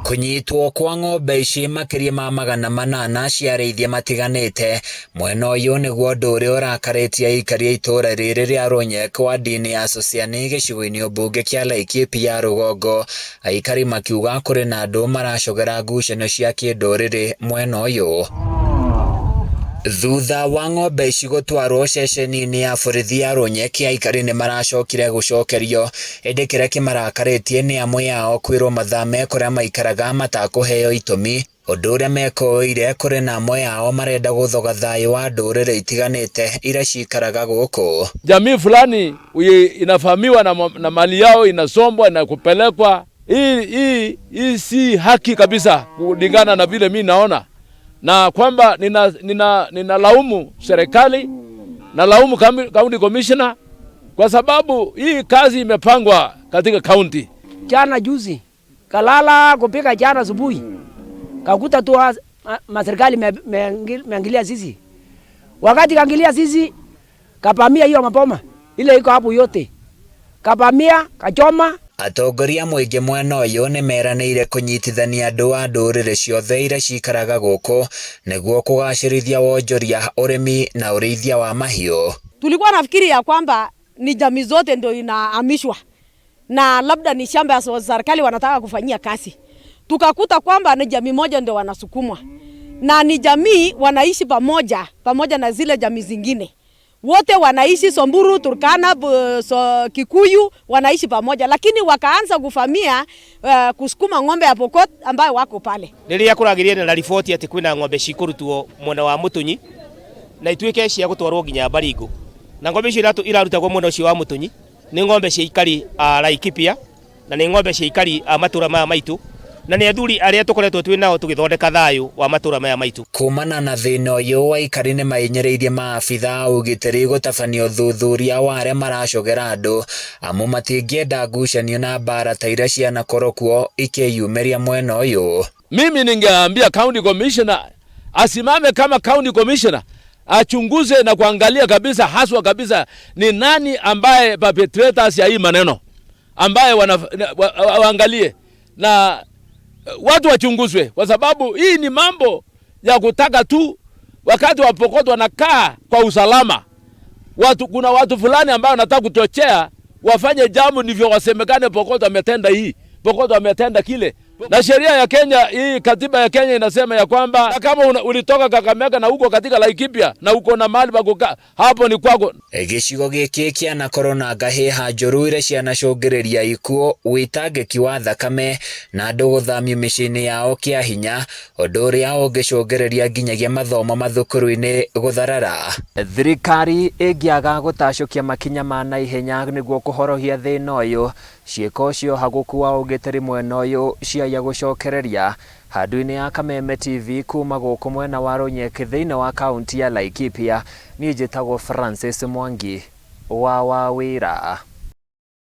Kunyitwo kwa ng'ombe ici makiria ma 800 cia arĩithia matiganĩte mwena ũyũ nĩguo ũndũ ũrĩa ũrakaritie aikari a itũra rĩrĩ rĩa Rũnyek wadi-inĩ ya Sociani gĩcigo-inĩ mbunge kĩa Laikipia ya rũgongo. Aikari makiuga kũrĩ na andũ maracogera ngucanio cia kĩndũrĩrĩ mwena ũyũ. Thutha wa ng'ombe ici gũtwarwo ceceni-inĩ ya borithi ya Rũnyek, aikari nĩ maracokire gũcokerio, ĩndĩ kĩrĩa kĩmarakarĩtie nĩ amwe yao kwĩrwo mathame kũrĩa maikaraga matakũheo itũmi, ũndũ ũrĩa mekoire kũrĩ na amwe yao marenda gũthoga thayũ wa ndũrĩrĩ itiganĩte iria cikaraga gũkũ. Jamii fulani inafahamiwa na mali yao inasombwa na kupelekwa. Hii si haki kabisa kulingana na vile mimi naona, na kwamba ninalaumu serikali, nalaumu county commissioner kwa sababu hii kazi imepangwa katika county. Jana juzi kalala kupika jana asubuhi kakuta tu serikali meangilia sisi. Wakati kaangilia sisi kapamia hiyo mapoma ile iko hapo yote, kapamia kachoma. Atongoria mũingĩ mwena ũyũ nĩ meranĩire kũnyitithania andũ a ndũrĩrĩ ciothe iria cikaraga gũkũ nĩguo kũgacĩrithia wonjoria, ũrĩmi na ũrĩithia wa mahiũ. Tulikuwa nafikiri ya kwamba ni jamii zote ndio inahamishwa na labda ni shamba ya serikali wanataka kufanyia kazi. Tukakuta kwamba ni jamii moja ndio wanasukumwa na ni jamii wanaishi pamoja na zile jamii zingine. Wote wanaishi Samburu, Turkana, Kikuyu wanaishi pamoja, lakini wakaanza kufamia kusukuma ng'ombe ya Pokot ambayo wako pale. Nilia kuragiria na ripoti ati kwina ng'ombe cikurutwo mwena wa Mutunyi na ituike cia gutwarwo nginya Baringo, na ng'ombe icio irarutagwo mwena ucio wa Mutunyi ni ng'ombe cia ikari Laikipia na ni ng'ombe cia ikari matura maya maitu, na nĩ athuri arĩa tũkoretwo twĩ nao tũgĩthondeka thayũ wa matũra maya maitũ. Kumana na thĩna ũyũ, aikari nĩ mainyereirie maabitha a ũgitĩri gũtabanio thuthuria wa arĩa maracogera andũ, amu matingĩenda ngucanio na mbara ta iria cianakorwo kuo ikĩyumĩria mwena ũyũ. Mimi ningeambia county commissioner asimame kama county commissioner, achunguze na kuangalia kabisa, haswa kabisa ni nani ambaye perpetrators ya hii maneno, ambaye waangalie na watu wachunguzwe, kwa sababu hii ni mambo ya kutaka tu wakati wa Pokot wanakaa kwa usalama. Kuna watu fulani ambao wanataka kuchochea wafanye jambo ndivyo wasemekane Pokot wametenda hii, Pokot wametenda kile. Na sheria ya Kenya, hii katiba ya Kenya inasema ya kwamba kama ulitoka Kakamega na uko katika Laikipia na uko na mali bakuka, hapo ni kwako. Gĩcigo gĩkĩ kĩanakorwo na ngahĩha njũru iria cianacũngĩrĩria ikuũ, wĩitangĩki wa thakame na andũ gũthamio mĩciĩ-inĩ yao kĩa hinya, ũndũ ũrĩa ũngĩcũngĩrĩria nginyagia mathomo mathukuru-inĩ gũtharara. Thirikari ĩngĩaga gũtacũkia makinya ma naihenya nĩguo kũhorohia thĩna ũyũ, ciĩko cio haguku wa ũgitĩri mwena ũyũ ciaya gũcokereria. Handũ-inĩ ya Kameme TV kuma gũkũ mwena wa Rũnyek thĩinĩ wa kaunti ya Laikipia, niĩ njĩtagwo Francis Mwangi wa Wawĩra.